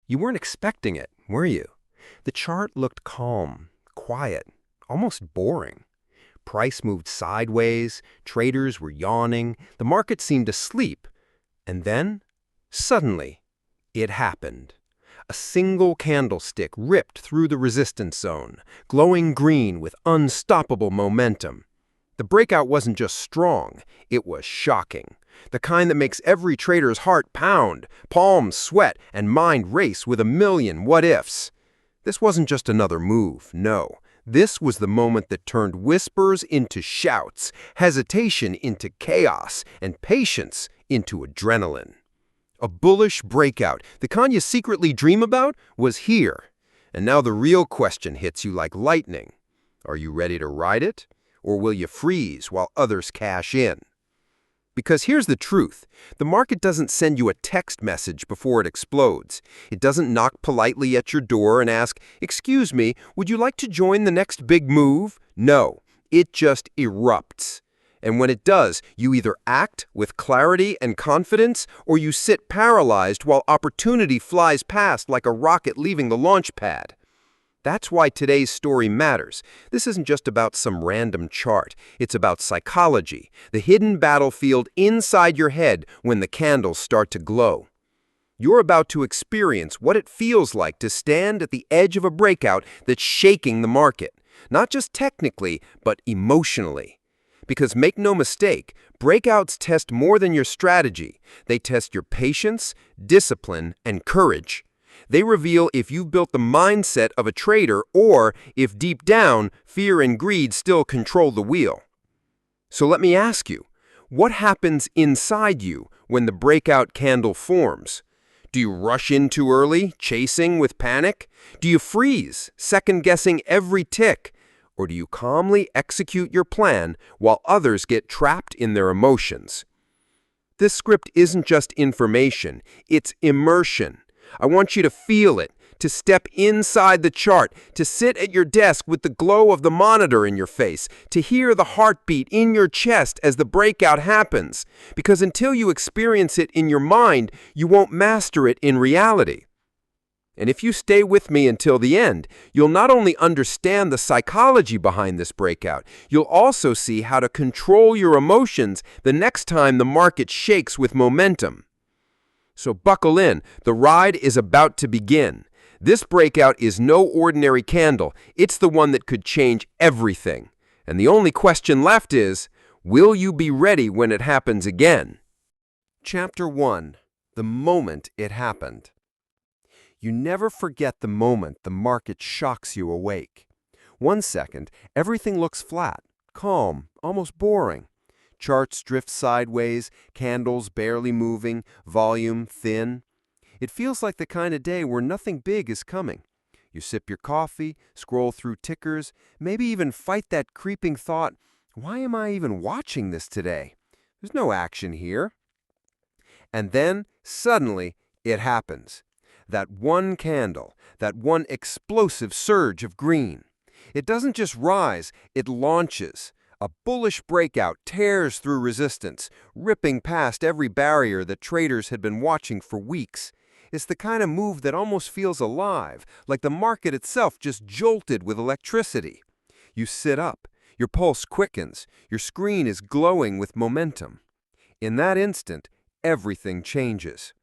You weren't expecting it, were you? The chart looked calm, quiet, almost boring. Price moved sideways, traders were yawning, the market seemed asleep. And then, suddenly, it happened. A single candlestick ripped through the resistance zone, glowing green with unstoppable momentum. The breakout wasn't just strong, it was shocking. The kind that makes every trader's heart pound, palms sweat, and mind race with a million what-ifs. This wasn't just another move, no. This was the moment that turned whispers into shouts, hesitation into chaos, and patience into adrenaline. A bullish breakout, the kind you secretly dream about, was here. And now the real question hits you like lightning. Are you ready to ride it? Or will you freeze while others cash in? Because here's the truth. The market doesn't send you a text message before it explodes. It doesn't knock politely at your door and ask, "Excuse me, would you like to join the next big move?" No, it just erupts. And when it does, you either act with clarity and confidence, or you sit paralyzed while opportunity flies past like a rocket leaving the launch pad. That's why today's story matters. This isn't just about some random chart. It's about psychology, the hidden battlefield inside your head when the candles start to glow. You're about to experience what it feels like to stand at the edge of a breakout that's shaking the market, not just technically, but emotionally. Because make no mistake, breakouts test more than your strategy. They test your patience, discipline, and courage. They reveal if you've built the mindset of a trader or if deep down, fear and greed still control the wheel. So let me ask you, what happens inside you when the breakout candle forms? Do you rush in too early, chasing with panic? Do you freeze, second-guessing every tick? Or do you calmly execute your plan while others get trapped in their emotions? This script isn't just information, it's immersion. I want you to feel it, to step inside the chart, to sit at your desk with the glow of the monitor in your face, to hear the heartbeat in your chest as the breakout happens. Because until you experience it in your mind, you won't master it in reality. And if you stay with me until the end, you'll not only understand the psychology behind this breakout, you'll also see how to control your emotions the next time the market shakes with momentum. So buckle in, the ride is about to begin. This breakout is no ordinary candle, it's the one that could change everything. And the only question left is, will you be ready when it happens again? Chapter 1. The moment it happened. You never forget the moment the market shocks you awake. 1 second, everything looks flat, calm, almost boring. Charts drift sideways, candles barely moving, volume thin. It feels like the kind of day where nothing big is coming. You sip your coffee, scroll through tickers, maybe even fight that creeping thought, why am I even watching this today? There's no action here. And then, suddenly, it happens. That one candle, that one explosive surge of green. It doesn't just rise, it launches. A bullish breakout tears through resistance, ripping past every barrier that traders had been watching for weeks. It's the kind of move that almost feels alive, like the market itself just jolted with electricity. You sit up, your pulse quickens, your screen is glowing with momentum. In that instant, everything changes.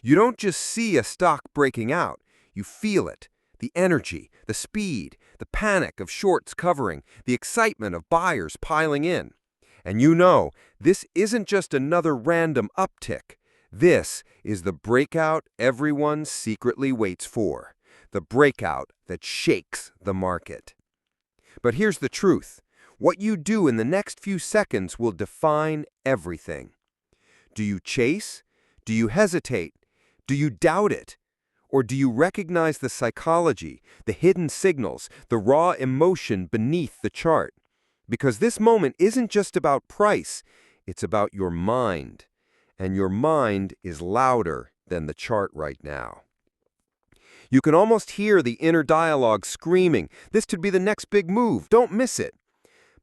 You don't just see a stock breaking out, you feel it. The energy, the speed, the panic of shorts covering, the excitement of buyers piling in. And you know, this isn't just another random uptick. This is the breakout everyone secretly waits for. The breakout that shakes the market. But here's the truth. What you do in the next few seconds will define everything. Do you chase? Do you hesitate? Do you doubt it? Or do you recognize the psychology, the hidden signals, the raw emotion beneath the chart? Because this moment isn't just about price, it's about your mind. And your mind is louder than the chart right now. You can almost hear the inner dialogue screaming, "This could be the next big move, don't miss it."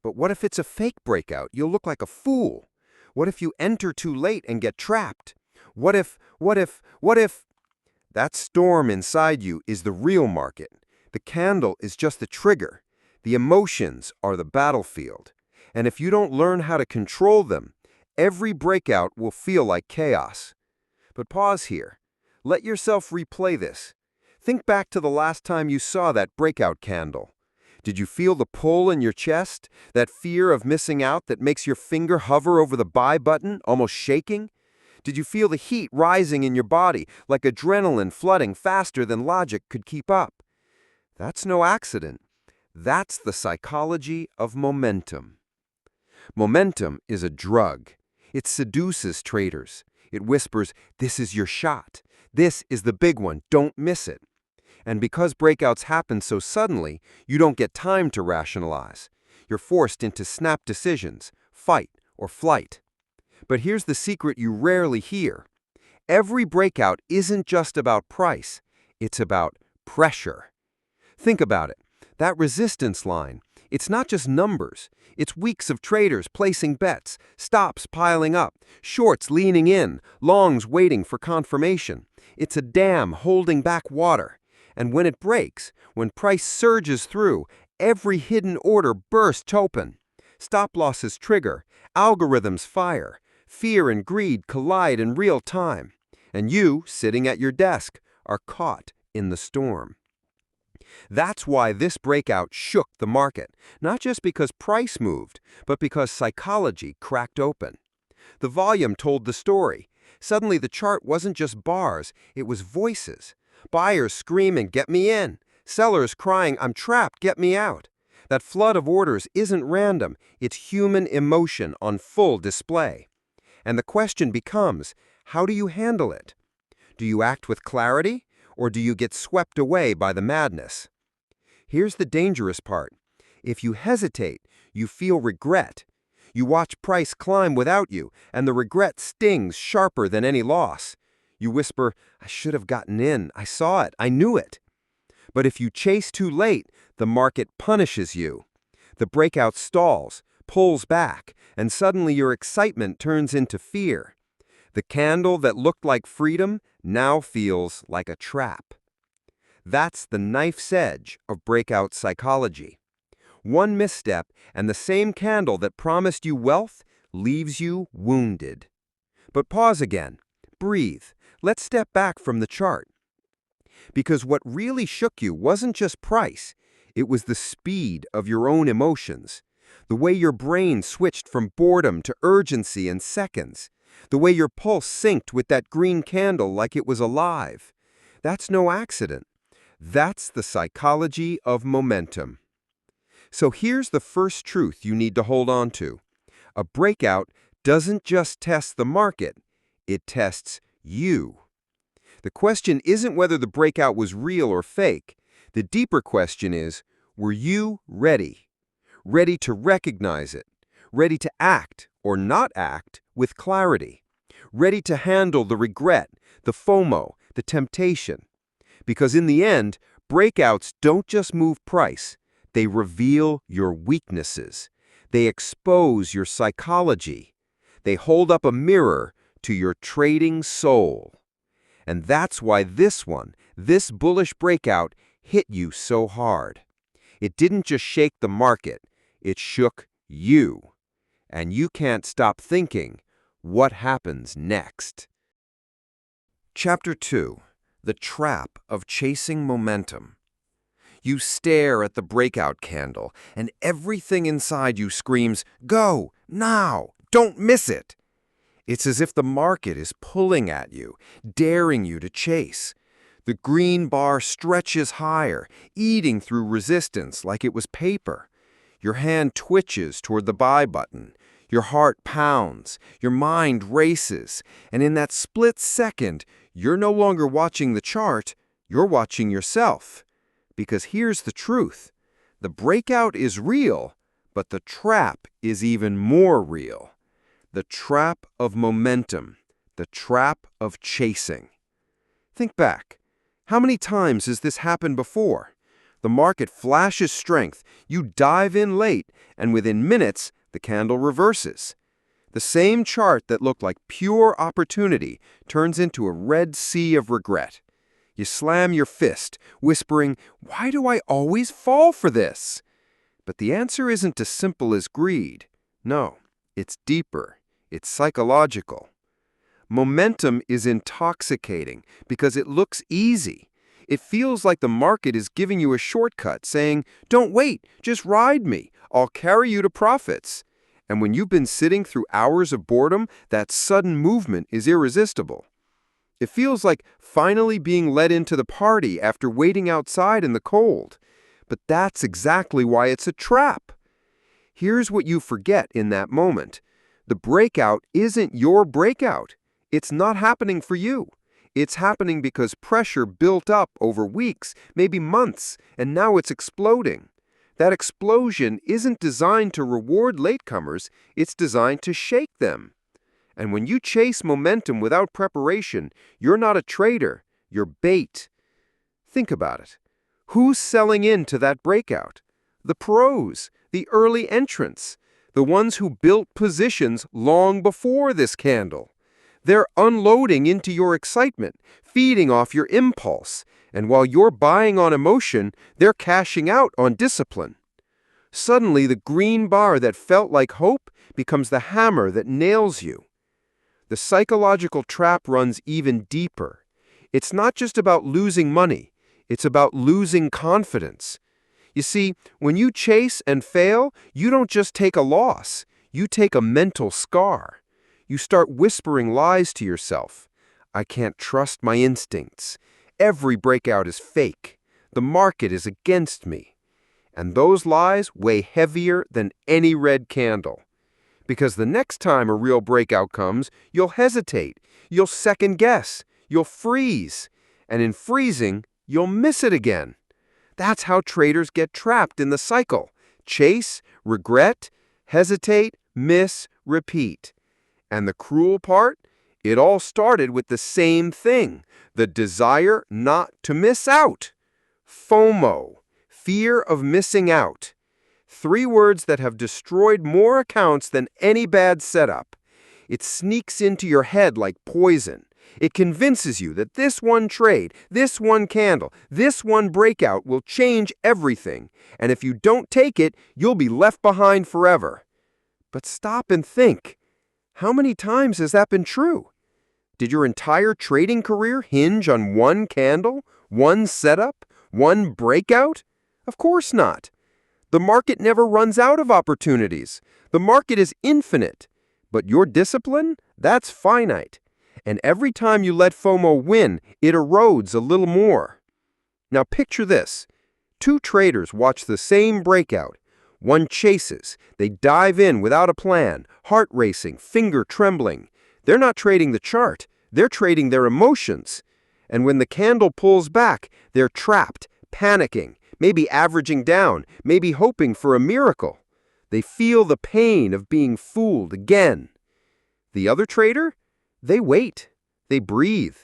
But what if it's a fake breakout? You'll look like a fool. What if you enter too late and get trapped? What if? That storm inside you is the real market. The candle is just the trigger. The emotions are the battlefield. And if you don't learn how to control them, every breakout will feel like chaos. But pause here. Let yourself replay this. Think back to the last time you saw that breakout candle. Did you feel the pull in your chest? That fear of missing out that makes your finger hover over the buy button, almost shaking? Did you feel the heat rising in your body, like adrenaline flooding faster than logic could keep up? That's no accident. That's the psychology of momentum. Momentum is a drug. It seduces traders. It whispers, "This is your shot. This is the big one. Don't miss it." And because breakouts happen so suddenly, you don't get time to rationalize. You're forced into snap decisions, fight or flight. But here's the secret you rarely hear. Every breakout isn't just about price. It's about pressure. Think about it. That resistance line, it's not just numbers. It's weeks of traders placing bets, stops piling up, shorts leaning in, longs waiting for confirmation. It's a dam holding back water. And when it breaks, when price surges through, every hidden order bursts open. Stop losses trigger, algorithms fire, fear and greed collide in real time. And you, sitting at your desk, are caught in the storm. That's why this breakout shook the market, not just because price moved, but because psychology cracked open. The volume told the story. Suddenly the chart wasn't just bars, it was voices. Buyers screaming, "Get me in!" Sellers crying, "I'm trapped, get me out!" That flood of orders isn't random, it's human emotion on full display. And the question becomes, how do you handle it? Do you act with clarity, or do you get swept away by the madness? Here's the dangerous part. If you hesitate, you feel regret. You watch price climb without you, and the regret stings sharper than any loss. You whisper, "I should have gotten in. I saw it. I knew it." But if you chase too late, the market punishes you. The breakout stalls, pulls back, and suddenly your excitement turns into fear. The candle that looked like freedom now feels like a trap. That's the knife's edge of breakout psychology. One misstep, and the same candle that promised you wealth leaves you wounded. But pause again. Breathe. Let's step back from the chart. Because what really shook you wasn't just price. It was the speed of your own emotions. The way your brain switched from boredom to urgency in seconds. The way your pulse synced with that green candle like it was alive. That's no accident. That's the psychology of momentum. So here's the first truth you need to hold on to. A breakout doesn't just test the market, it tests you. The question isn't whether the breakout was real or fake. The deeper question is, were you ready? Ready to recognize it, ready to act or not act with clarity, ready to handle the regret, the FOMO, the temptation. Because in the end, breakouts don't just move price, they reveal your weaknesses. They expose your psychology. They hold up a mirror to your trading soul. And that's why this bullish breakout, hit you so hard. It didn't just shake the market, it shook you. And you can't stop thinking, what happens next? Chapter 2. The Trap of Chasing Momentum. You stare at the breakout candle, and everything inside you screams, "Go, now, don't miss it!" It's as if the market is pulling at you, daring you to chase. The green bar stretches higher, eating through resistance like it was paper. Your hand twitches toward the buy button. Your heart pounds, your mind races, and in that split second, you're no longer watching the chart, you're watching yourself. Because here's the truth. The breakout is real, but the trap is even more real. The trap of momentum, the trap of chasing. Think back. How many times has this happened before? The market flashes strength, you dive in late, and within minutes, the candle reverses. The same chart that looked like pure opportunity turns into a red sea of regret. You slam your fist, whispering, "Why do I always fall for this?" But the answer isn't as simple as greed. No, it's deeper. It's psychological. Momentum is intoxicating because it looks easy. It feels like the market is giving you a shortcut, saying, "Don't wait, just ride me. I'll carry you to profits." And when you've been sitting through hours of boredom, that sudden movement is irresistible. It feels like finally being let into the party after waiting outside in the cold. But that's exactly why it's a trap. Here's what you forget in that moment. The breakout isn't your breakout. It's not happening for you. It's happening because pressure built up over weeks, maybe months, and now it's exploding. That explosion isn't designed to reward latecomers, it's designed to shake them. And when you chase momentum without preparation, you're not a trader, you're bait. Think about it. Who's selling into that breakout? The pros, the early entrants, the ones who built positions long before this candle. They're unloading into your excitement, feeding off your impulse, and while you're buying on emotion, they're cashing out on discipline. Suddenly, the green bar that felt like hope becomes the hammer that nails you. The psychological trap runs even deeper. It's not just about losing money, it's about losing confidence. You see, when you chase and fail, you don't just take a loss, you take a mental scar. You start whispering lies to yourself. I can't trust my instincts. Every breakout is fake. The market is against me. And those lies weigh heavier than any red candle. Because the next time a real breakout comes, you'll hesitate, you'll second guess, you'll freeze. And in freezing, you'll miss it again. That's how traders get trapped in the cycle. Chase, regret, hesitate, miss, repeat. And the cruel part? It all started with the same thing, the desire not to miss out. FOMO, fear of missing out. 3 words that have destroyed more accounts than any bad setup. It sneaks into your head like poison. It convinces you that this one trade, this one candle, this one breakout will change everything. And if you don't take it, you'll be left behind forever. But stop and think. How many times has that been true? Did your entire trading career hinge on one candle, one setup, one breakout? Of course not. The market never runs out of opportunities. The market is infinite. But your discipline, that's finite. And every time you let FOMO win, it erodes a little more. Now picture this. 2 traders watch the same breakout. One chases. They dive in without a plan, heart racing, finger trembling. They're not trading the chart. They're trading their emotions. And when the candle pulls back, they're trapped, panicking, maybe averaging down, maybe hoping for a miracle. They feel the pain of being fooled again. The other trader? They wait. They breathe.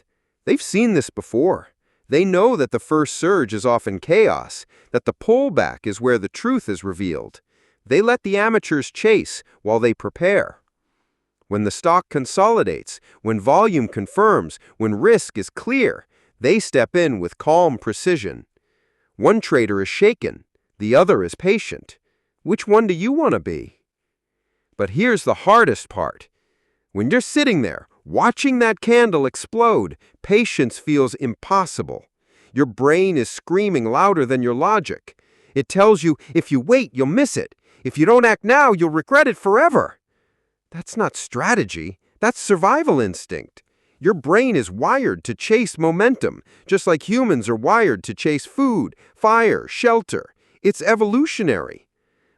They've seen this before. They know that the first surge is often chaos, that the pullback is where the truth is revealed. They let the amateurs chase while they prepare. When the stock consolidates, when volume confirms, when risk is clear, they step in with calm precision. One trader is shaken, the other is patient. Which one do you want to be? But here's the hardest part. When you're sitting there, watching that candle explode, patience feels impossible. Your brain is screaming louder than your logic. It tells you, if you wait, you'll miss it. If you don't act now, you'll regret it forever. That's not strategy. That's survival instinct. Your brain is wired to chase momentum, just like humans are wired to chase food, fire, shelter. It's evolutionary.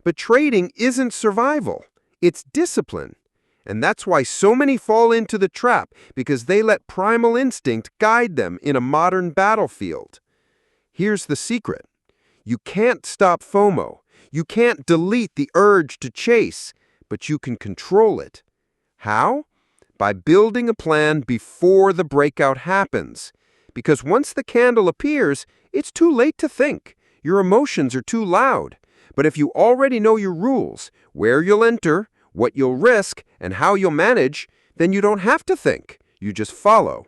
But trading isn't survival. It's discipline. And that's why so many fall into the trap, because they let primal instinct guide them in a modern battlefield. Here's the secret. You can't stop FOMO. You can't delete the urge to chase, but you can control it. How? By building a plan before the breakout happens. Because once the candle appears, it's too late to think. Your emotions are too loud. But if you already know your rules, where you'll enter, what you'll risk, and how you'll manage, then you don't have to think. You just follow.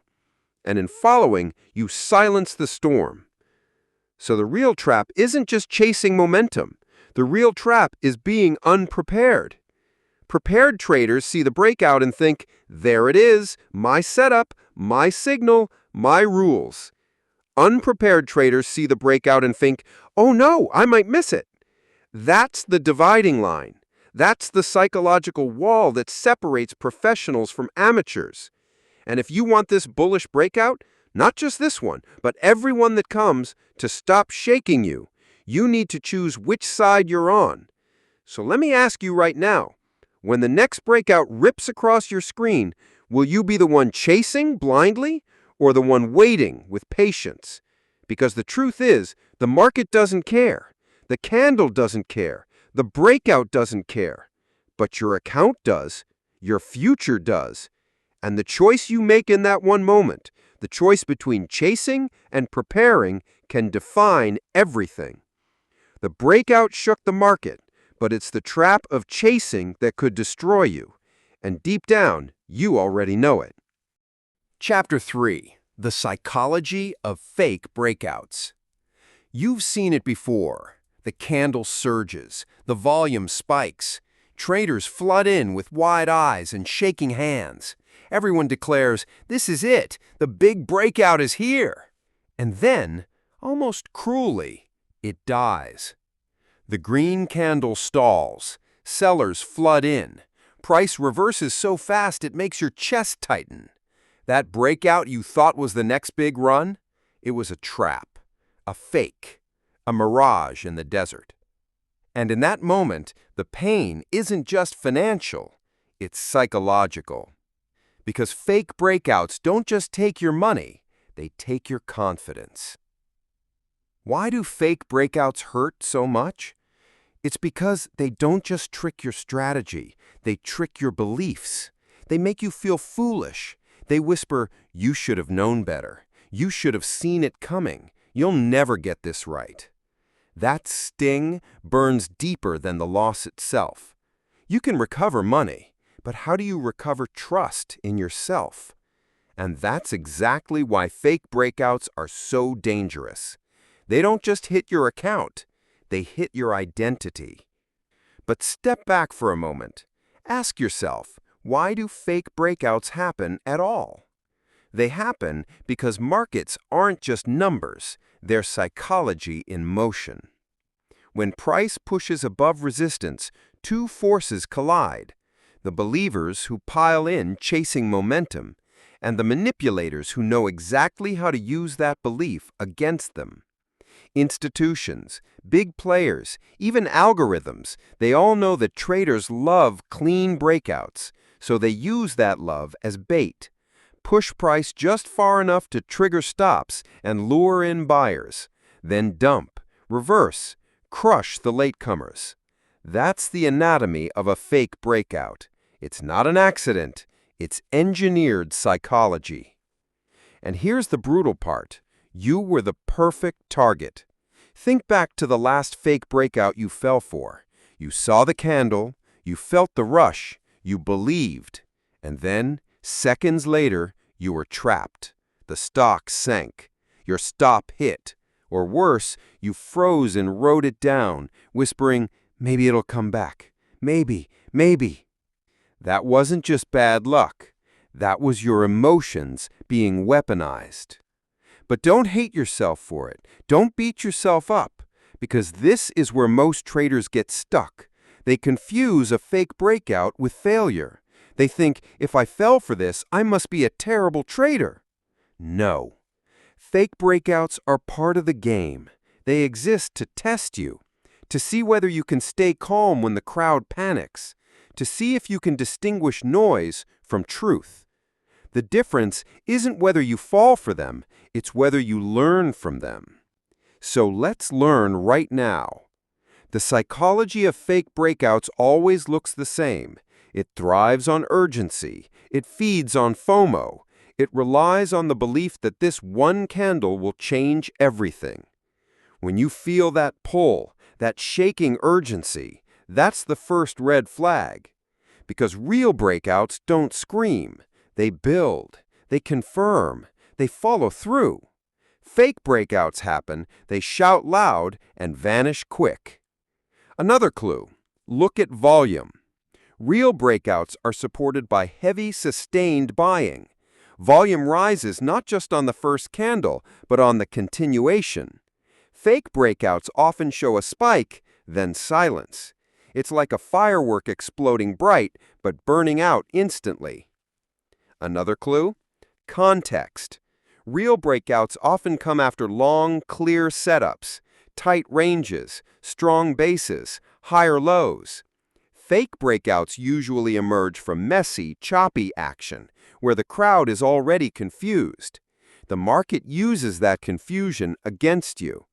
And in following, you silence the storm. So the real trap isn't just chasing momentum. The real trap is being unprepared. Prepared traders see the breakout and think, there it is, my setup, my signal, my rules. Unprepared traders see the breakout and think, oh no, I might miss it. That's the dividing line. That's the psychological wall that separates professionals from amateurs. And if you want this bullish breakout, not just this one, but every one that comes, to stop shaking you, you need to choose which side you're on. So let me ask you right now, when the next breakout rips across your screen, will you be the one chasing blindly or the one waiting with patience? Because the truth is, the market doesn't care. The candle doesn't care. The breakout doesn't care. But your account does. Your future does. And the choice you make in that one moment, the choice between chasing and preparing, can define everything. The breakout shook the market, but it's the trap of chasing that could destroy you. And deep down, you already know it. Chapter 3. The Psychology of Fake Breakouts. You've seen it before. The candle surges, the volume spikes. Traders flood in with wide eyes and shaking hands. Everyone declares, this is it, the big breakout is here. And then, almost cruelly, it dies. The green candle stalls. Sellers flood in. Price reverses so fast it makes your chest tighten. That breakout you thought was the next big run? It was a trap, a fake, a mirage in the desert. And in that moment, the pain isn't just financial, it's psychological. Because fake breakouts don't just take your money, they take your confidence. Why do fake breakouts hurt so much? It's because they don't just trick your strategy, they trick your beliefs. They make you feel foolish. They whisper, you should have known better. You should have seen it coming. You'll never get this right. That sting burns deeper than the loss itself. You can recover money, but how do you recover trust in yourself? And that's exactly why fake breakouts are so dangerous. They don't just hit your account, they hit your identity. But step back for a moment. Ask yourself, why do fake breakouts happen at all? They happen because markets aren't just numbers, they're psychology in motion. When price pushes above resistance, two forces collide: the believers who pile in chasing momentum, and the manipulators who know exactly how to use that belief against them. Institutions, big players, even algorithms, they all know that traders love clean breakouts, so they use that love as bait. Push price just far enough to trigger stops and lure in buyers. Then dump, reverse, crush the latecomers. That's the anatomy of a fake breakout. It's not an accident. It's engineered psychology. And here's the brutal part. You were the perfect target. Think back to the last fake breakout you fell for. You saw the candle, you felt the rush, you believed, and then, seconds later, you were trapped. The stock sank. Your stop hit. Or worse, you froze and wrote it down, whispering, maybe it'll come back. Maybe, maybe. That wasn't just bad luck. That was your emotions being weaponized. But don't hate yourself for it. Don't beat yourself up, because this is where most traders get stuck. They confuse a fake breakout with failure. They think, if I fell for this, I must be a terrible trader. No. Fake breakouts are part of the game. They exist to test you, to see whether you can stay calm when the crowd panics, to see if you can distinguish noise from truth. The difference isn't whether you fall for them, it's whether you learn from them. So let's learn right now. The psychology of fake breakouts always looks the same. It thrives on urgency. It feeds on FOMO. It relies on the belief that this one candle will change everything. When you feel that pull, that shaking urgency, that's the first red flag. Because real breakouts don't scream. They build. They confirm. they follow through. Fake breakouts happen, they shout loud and vanish quick. Another clue, look at volume. Real breakouts are supported by heavy, sustained buying. Volume rises not just on the first candle, but on the continuation. Fake breakouts often show a spike, then silence. It's like a firework exploding bright, but burning out instantly. Another clue? Context. Real breakouts often come after long, clear setups, tight ranges, strong bases, higher lows. Fake breakouts usually emerge from messy, choppy action, where the crowd is already confused. The market uses that confusion against you.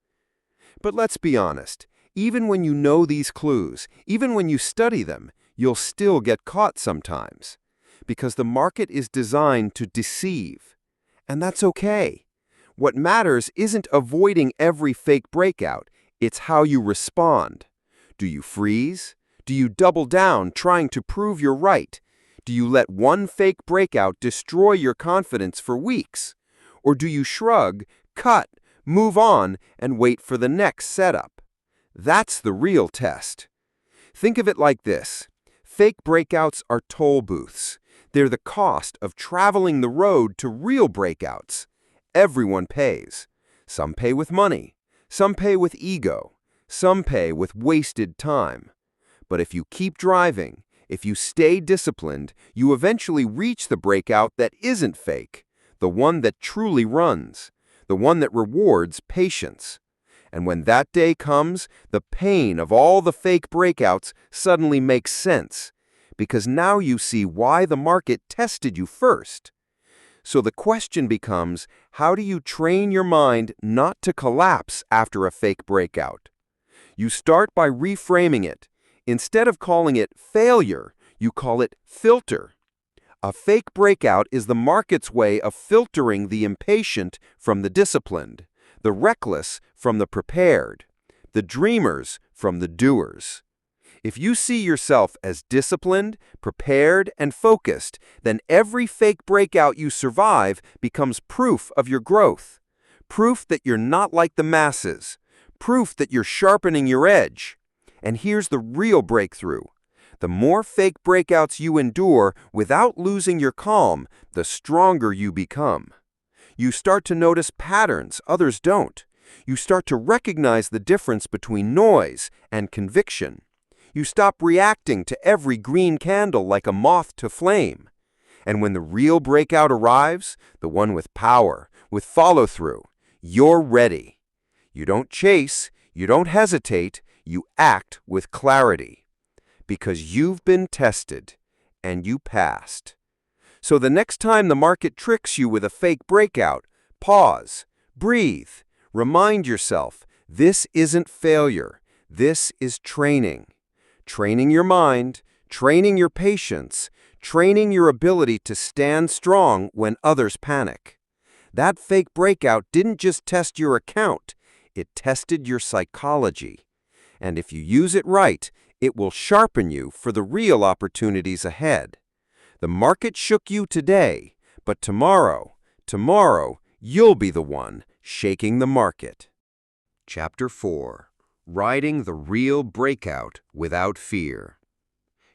But let's be honest, even when you know these clues, even when you study them, you'll still get caught sometimes. Because the market is designed to deceive. And that's okay. What matters isn't avoiding every fake breakout, it's how you respond. Do you freeze? Do you double down trying to prove you're right? Do you let one fake breakout destroy your confidence for weeks? Or do you shrug, cut, move on, and wait for the next setup? That's the real test. Think of it like this. Fake breakouts are toll booths. They're the cost of traveling the road to real breakouts. Everyone pays. Some pay with money. Some pay with ego. Some pay with wasted time. But if you keep driving, if you stay disciplined, you eventually reach the breakout that isn't fake, the one that truly runs, the one that rewards patience. And when that day comes, the pain of all the fake breakouts suddenly makes sense, because now you see why the market tested you first. So the question becomes, how do you train your mind not to collapse after a fake breakout? You start by reframing it. Instead of calling it failure, you call it filter. A fake breakout is the market's way of filtering the impatient from the disciplined, the reckless from the prepared, the dreamers from the doers. If you see yourself as disciplined, prepared, and focused, then every fake breakout you survive becomes proof of your growth, proof that you're not like the masses, proof that you're sharpening your edge. And here's the real breakthrough. The more fake breakouts you endure without losing your calm, the stronger you become. You start to notice patterns others don't. You start to recognize the difference between noise and conviction. You stop reacting to every green candle like a moth to flame. And when the real breakout arrives, the one with power, with follow-through, you're ready. You don't chase, you don't hesitate, you act with clarity. Because you've been tested, and you passed. So the next time the market tricks you with a fake breakout, pause, breathe, remind yourself, this isn't failure, this is training. Training your mind, training your patience, training your ability to stand strong when others panic. That fake breakout didn't just test your account, it tested your psychology. And if you use it right, it will sharpen you for the real opportunities ahead. The market shook you today, but tomorrow, you'll be the one shaking the market. Chapter 4. Riding the Real Breakout Without Fear.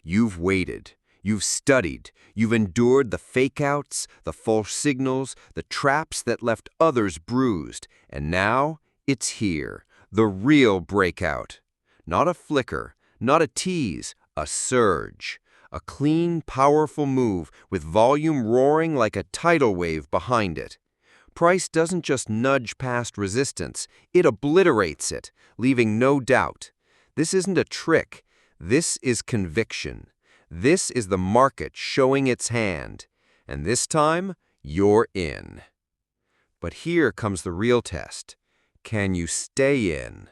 You've waited, you've studied, you've endured the fake-outs, the false signals, the traps that left others bruised, and now it's here, the real breakout. Not a flicker, not a tease, a surge. A clean, powerful move with volume roaring like a tidal wave behind it. Price doesn't just nudge past resistance, it obliterates it, leaving no doubt. This isn't a trick. This is conviction. This is the market showing its hand. And this time, you're in. But here comes the real test. Can you stay in?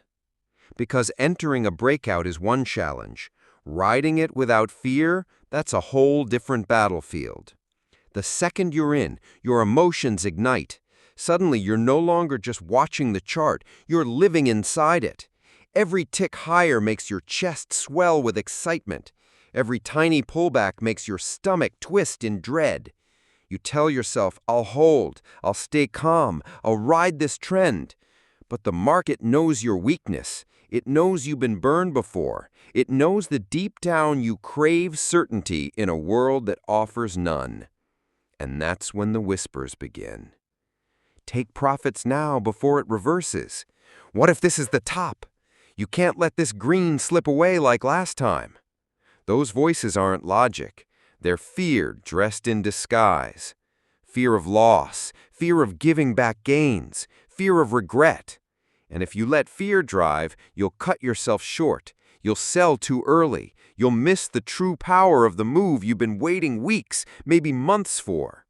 Because entering a breakout is one challenge. Riding it without fear, that's a whole different battlefield. The second you're in, your emotions ignite. Suddenly, you're no longer just watching the chart, you're living inside it. Every tick higher makes your chest swell with excitement. Every tiny pullback makes your stomach twist in dread. You tell yourself, I'll hold, I'll stay calm, I'll ride this trend. But the market knows your weakness. It knows you've been burned before. It knows that deep down you crave certainty in a world that offers none. And that's when the whispers begin. Take profits now before it reverses. What if this is the top? You can't let this green slip away like last time. Those voices aren't logic. They're fear dressed in disguise. Fear of loss, fear of giving back gains, fear of regret. And if you let fear drive, you'll cut yourself short. You'll sell too early. You'll miss the true power of the move you've been waiting weeks, maybe months for.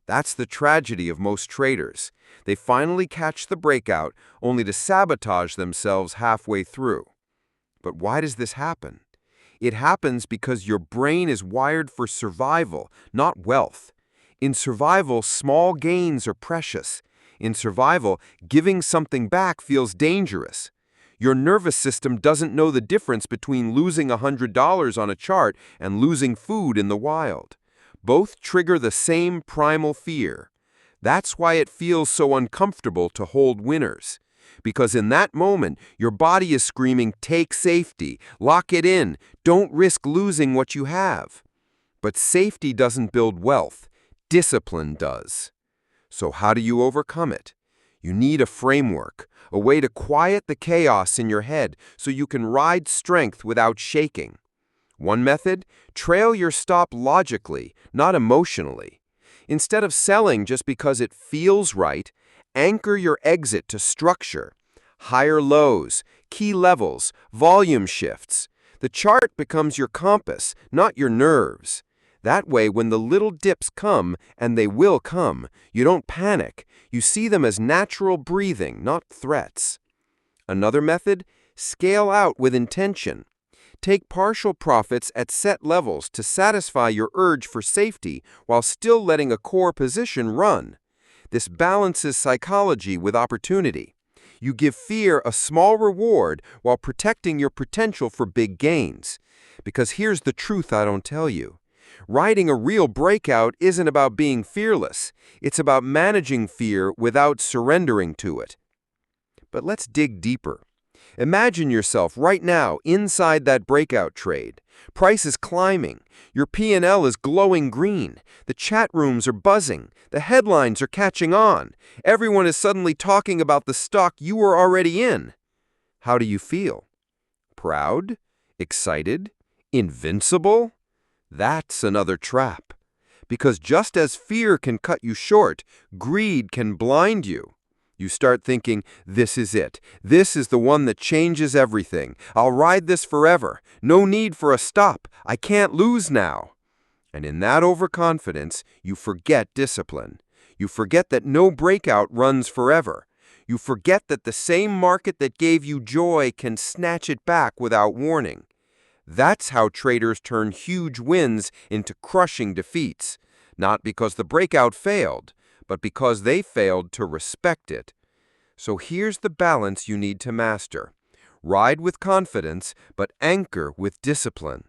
That's the tragedy of most traders. They finally catch the breakout, only to sabotage themselves halfway through. But why does this happen? It happens because your brain is wired for survival, not wealth. In survival, small gains are precious. In survival, giving something back feels dangerous. Your nervous system doesn't know the difference between losing $100 on a chart and losing food in the wild. Both trigger the same primal fear. That's why it feels so uncomfortable to hold winners. Because in that moment, your body is screaming, take safety, lock it in, don't risk losing what you have. But safety doesn't build wealth, discipline does. So how do you overcome it? You need a framework, a way to quiet the chaos in your head so you can ride strength without shaking. One method, trail your stop logically, not emotionally. Instead of selling just because it feels right, anchor your exit to structure. Higher lows, key levels, volume shifts. The chart becomes your compass, not your nerves. That way, when the little dips come, and they will come, you don't panic. You see them as natural breathing, not threats. Another method, scale out with intention. Take partial profits at set levels to satisfy your urge for safety while still letting a core position run. This balances psychology with opportunity. You give fear a small reward while protecting your potential for big gains. Because here's the truth I don't tell you. Riding a real breakout isn't about being fearless. It's about managing fear without surrendering to it. But let's dig deeper. Imagine yourself right now inside that breakout trade. Price is climbing. Your P&L is glowing green. The chat rooms are buzzing. The headlines are catching on. Everyone is suddenly talking about the stock you were already in. How do you feel? Proud? Excited? Invincible? That's another trap. Because just as fear can cut you short, greed can blind you. You start thinking, this is it. This is the one that changes everything. I'll ride this forever. No need for a stop. I can't lose now. And in that overconfidence, you forget discipline. You forget that no breakout runs forever. You forget that the same market that gave you joy can snatch it back without warning. That's how traders turn huge wins into crushing defeats. Not because the breakout failed, but because they failed to respect it. So here's the balance you need to master. Ride with confidence, but anchor with discipline.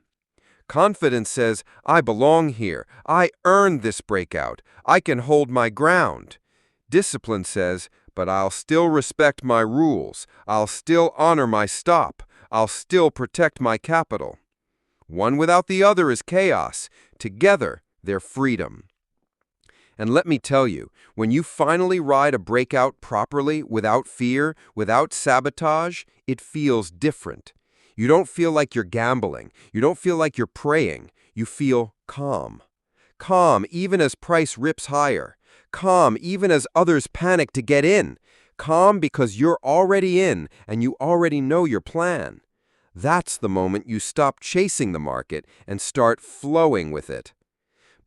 Confidence says, I belong here. I earned this breakout. I can hold my ground. Discipline says, but I'll still respect my rules. I'll still honor my stop. I'll still protect my capital. One without the other is chaos. Together, they're freedom. And let me tell you, when you finally ride a breakout properly, without fear, without sabotage, it feels different. You don't feel like you're gambling. You don't feel like you're praying. You feel calm. Calm even as price rips higher. Calm even as others panic to get in. Calm because you're already in and you already know your plan. That's the moment you stop chasing the market and start flowing with it.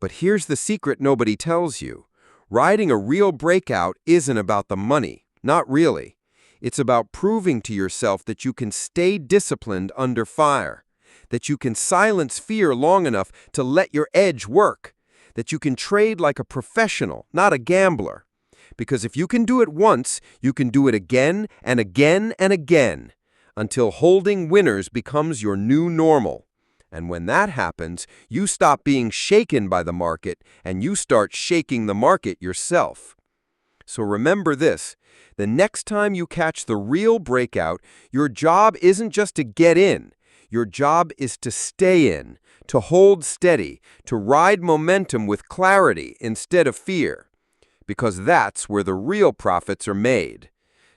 But here's the secret nobody tells you. Riding a real breakout isn't about the money. Not really. It's about proving to yourself that you can stay disciplined under fire, that you can silence fear long enough to let your edge work, that you can trade like a professional, not a gambler. Because if you can do it once, you can do it again and again and again, until holding winners becomes your new normal. And when that happens, you stop being shaken by the market and you start shaking the market yourself. So remember this, the next time you catch the real breakout, your job isn't just to get in. Your job is to stay in, to hold steady, to ride momentum with clarity instead of fear. Because that's where the real profits are made.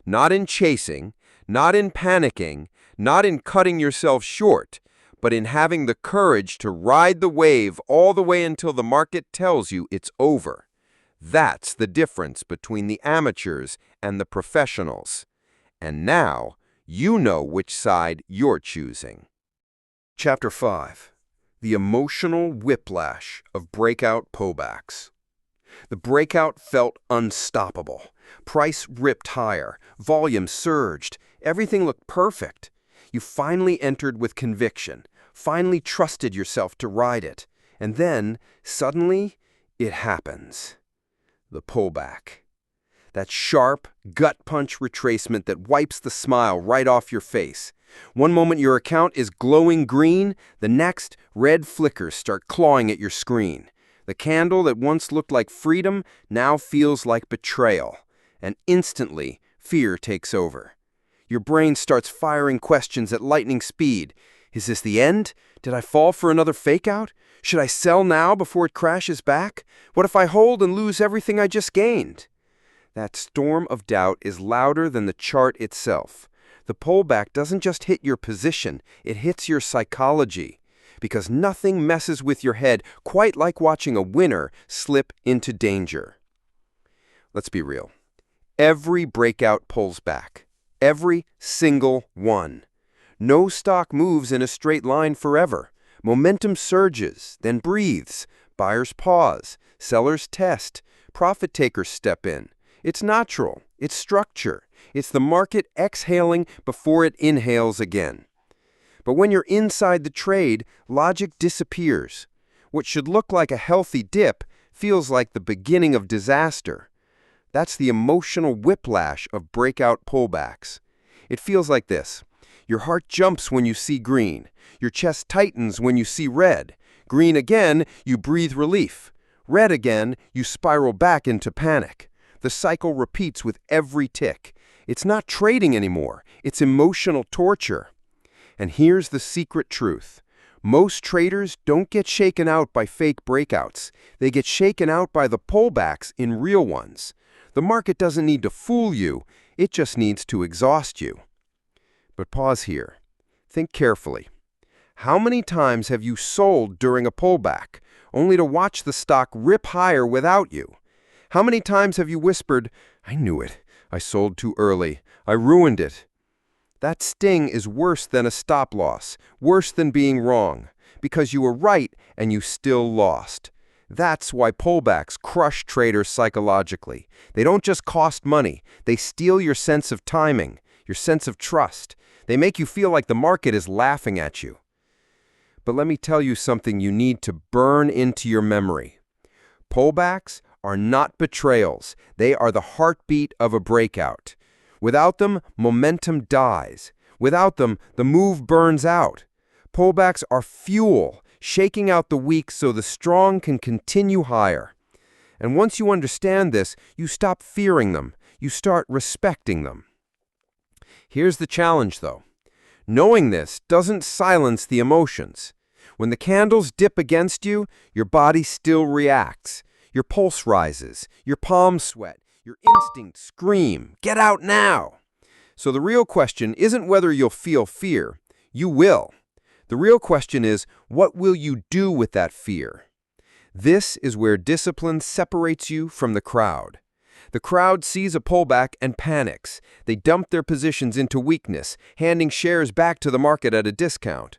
Not in chasing, not in panicking, not in cutting yourself short, but in having the courage to ride the wave all the way until the market tells you it's over. That's the difference between the amateurs and the professionals. And now, you know which side you're choosing. Chapter 5. The Emotional Whiplash of Breakout Pullbacks. The breakout felt unstoppable. Price ripped higher, volume surged, everything looked perfect. You finally entered with conviction, finally trusted yourself to ride it. And then, suddenly, it happens. The pullback. That sharp, gut-punch retracement that wipes the smile right off your face. One moment your account is glowing green, the next, red flickers start clawing at your screen. The candle that once looked like freedom now feels like betrayal. And instantly, fear takes over. Your brain starts firing questions at lightning speed. Is this the end? Did I fall for another fake-out? Should I sell now before it crashes back? What if I hold and lose everything I just gained? That storm of doubt is louder than the chart itself. The pullback doesn't just hit your position, it hits your psychology. Because nothing messes with your head quite like watching a winner slip into danger. Let's be real. Every breakout pulls back. Every single one. No stock moves in a straight line forever. Momentum surges, then breathes. Buyers pause. Sellers test. Profit takers step in. It's natural. It's structure. It's the market exhaling before it inhales again. But when you're inside the trade, logic disappears. What should look like a healthy dip feels like the beginning of disaster. That's the emotional whiplash of breakout pullbacks. It feels like this. Your heart jumps when you see green. Your chest tightens when you see red. Green again, you breathe relief. Red again, you spiral back into panic. The cycle repeats with every tick. It's not trading anymore. It's emotional torture. And here's the secret truth. Most traders don't get shaken out by fake breakouts. They get shaken out by the pullbacks in real ones. The market doesn't need to fool you. It just needs to exhaust you. But pause here. Think carefully. How many times have you sold during a pullback, only to watch the stock rip higher without you? How many times have you whispered, "I knew it. I sold too early. I ruined it"? That sting is worse than a stop loss, worse than being wrong, because you were right and you still lost. That's why pullbacks crush traders psychologically. They don't just cost money. They steal your sense of timing, your sense of trust. They make you feel like the market is laughing at you. But let me tell you something you need to burn into your memory. Pullbacks are not betrayals. They are the heartbeat of a breakout. Without them, momentum dies. Without them, the move burns out. Pullbacks are fuel, shaking out the weak so the strong can continue higher. And once you understand this, you stop fearing them. You start respecting them. Here's the challenge, though. Knowing this doesn't silence the emotions. When the candles dip against you, your body still reacts. Your pulse rises. Your palms sweat. Your instincts scream, "Get out now!" So the real question isn't whether you'll feel fear. You will. The real question is, what will you do with that fear? This is where discipline separates you from the crowd. The crowd sees a pullback and panics. They dump their positions into weakness, handing shares back to the market at a discount.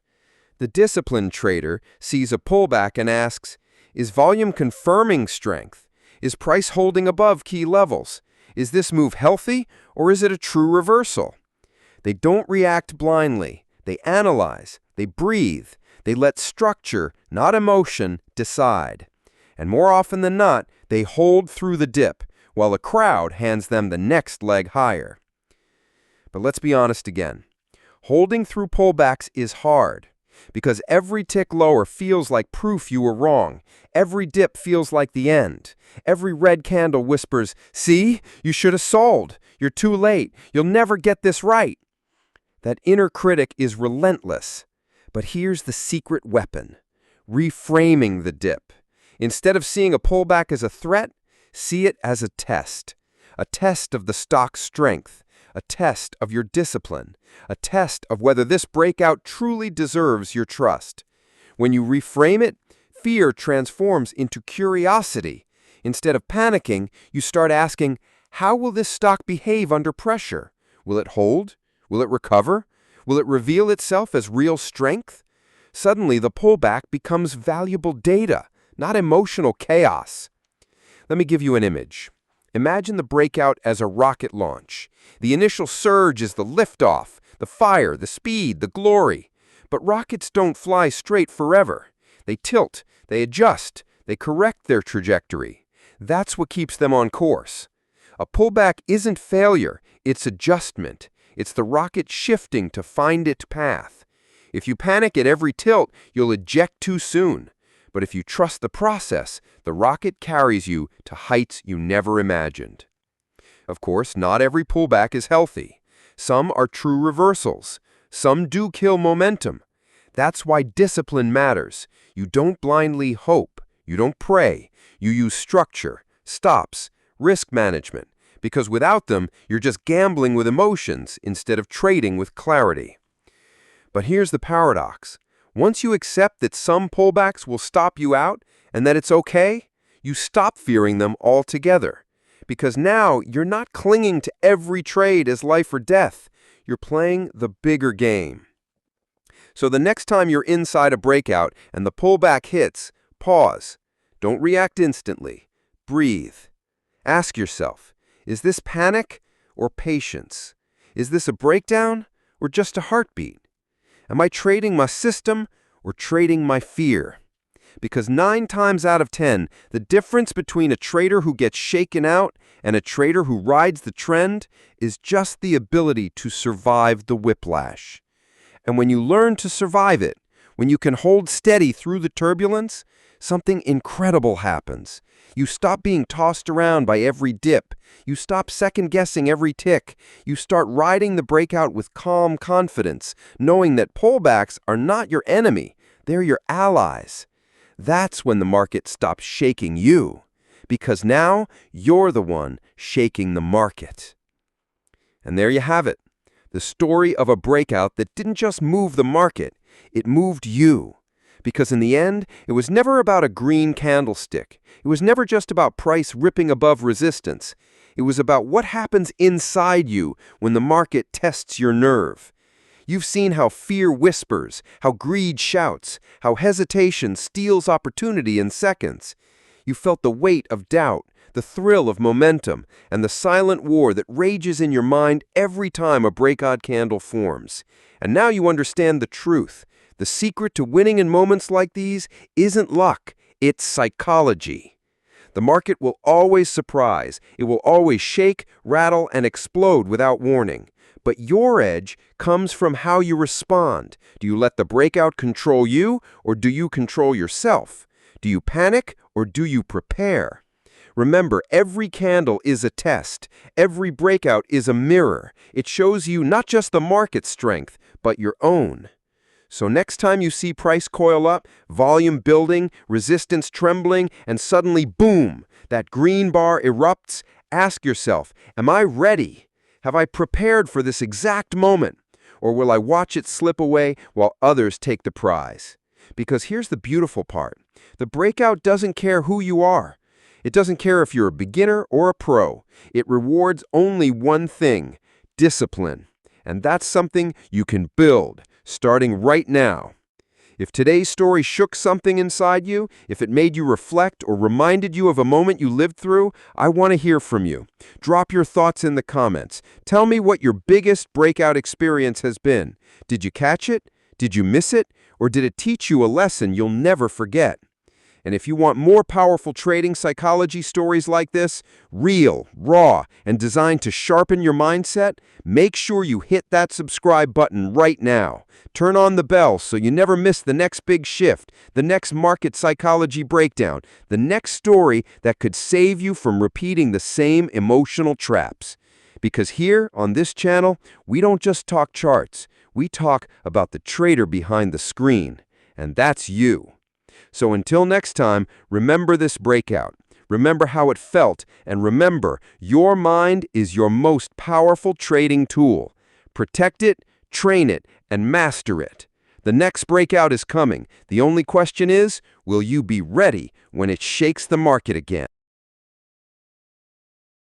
The disciplined trader sees a pullback and asks, is volume confirming strength? Is price holding above key levels? Is this move healthy, or is it a true reversal? They don't react blindly. They analyze. They breathe. They let structure, not emotion, decide. And more often than not, they hold through the dip, while a crowd hands them the next leg higher. But let's be honest again. Holding through pullbacks is hard. because every tick lower feels like proof you were wrong. Every dip feels like the end. Every red candle whispers, "See, you should have sold. You're too late. You'll never get this right." That inner critic is relentless. But here's the secret weapon: reframing the dip. Instead of seeing a pullback as a threat, see it as a test of the stock's strength, a test of your discipline, a test of whether this breakout truly deserves your trust. When you reframe it, fear transforms into curiosity. Instead of panicking, you start asking, how will this stock behave under pressure? Will it hold? Will it recover? Will it reveal itself as real strength? Suddenly, the pullback becomes valuable data, not emotional chaos. Let me give you an image. Imagine the breakout as a rocket launch. The initial surge is the liftoff, the fire, the speed, the glory. But rockets don't fly straight forever. They tilt, they adjust, they correct their trajectory. That's what keeps them on course. A pullback isn't failure, it's adjustment. It's the rocket shifting to find its path. If you panic at every tilt, you'll eject too soon. But if you trust the process, the rocket carries you to heights you never imagined. Of course, not every pullback is healthy. Some are true reversals. Some do kill momentum. That's why discipline matters. You don't blindly hope. You don't pray. You use structure, stops, risk management. Because without them, you're just gambling with emotions instead of trading with clarity. But here's the paradox. Once you accept that some pullbacks will stop you out and that it's okay, you stop fearing them altogether. Because now you're not clinging to every trade as life or death. You're playing the bigger game. So the next time you're inside a breakout and the pullback hits, pause. Don't react instantly. Breathe. Ask yourself, is this panic or patience? Is this a breakdown or just a heartbeat? Am I trading my system or trading my fear? Because 9 times out of 10, the difference between a trader who gets shaken out and a trader who rides the trend is just the ability to survive the whiplash. And when you learn to survive it, when you can hold steady through the turbulence, something incredible happens. You stop being tossed around by every dip. You stop second-guessing every tick. You start riding the breakout with calm confidence, knowing that pullbacks are not your enemy. They're your allies. That's when the market stops shaking you, because now you're the one shaking the market. And there you have it, the story of a breakout that didn't just move the market, it moved you. Because in the end, it was never about a green candlestick. It was never just about price ripping above resistance. It was about what happens inside you when the market tests your nerve. You've seen how fear whispers, how greed shouts, how hesitation steals opportunity in seconds. You felt the weight of doubt, the thrill of momentum, and the silent war that rages in your mind every time a breakout candle forms. And now you understand the truth. The secret to winning in moments like these isn't luck, it's psychology. The market will always surprise. It will always shake, rattle, and explode without warning. But your edge comes from how you respond. Do you let the breakout control you, or do you control yourself? Do you panic, or do you prepare? Remember, every candle is a test. Every breakout is a mirror. It shows you not just the market's strength, but your own. So next time you see price coil up, volume building, resistance trembling, and suddenly, boom, that green bar erupts, ask yourself, am I ready? Have I prepared for this exact moment? Or will I watch it slip away while others take the prize? Because here's the beautiful part. The breakout doesn't care who you are. It doesn't care if you're a beginner or a pro. It rewards only one thing, discipline. And that's something you can build, starting right now. If today's story shook something inside you, if it made you reflect or reminded you of a moment you lived through, I want to hear from you. Drop your thoughts in the comments. Tell me what your biggest breakout experience has been. Did you catch it? Did you miss it? Or did it teach you a lesson you'll never forget? And if you want more powerful trading psychology stories like this, real, raw, and designed to sharpen your mindset, make sure you hit that subscribe button right now. Turn on the bell so you never miss the next big shift, the next market psychology breakdown, the next story that could save you from repeating the same emotional traps. Because here on this channel, we don't just talk charts, we talk about the trader behind the screen, and that's you. So until next time, remember this breakout. Remember how it felt, and remember, your mind is your most powerful trading tool. Protect it, train it, and master it. The next breakout is coming. The only question is, will you be ready when it shakes the market again?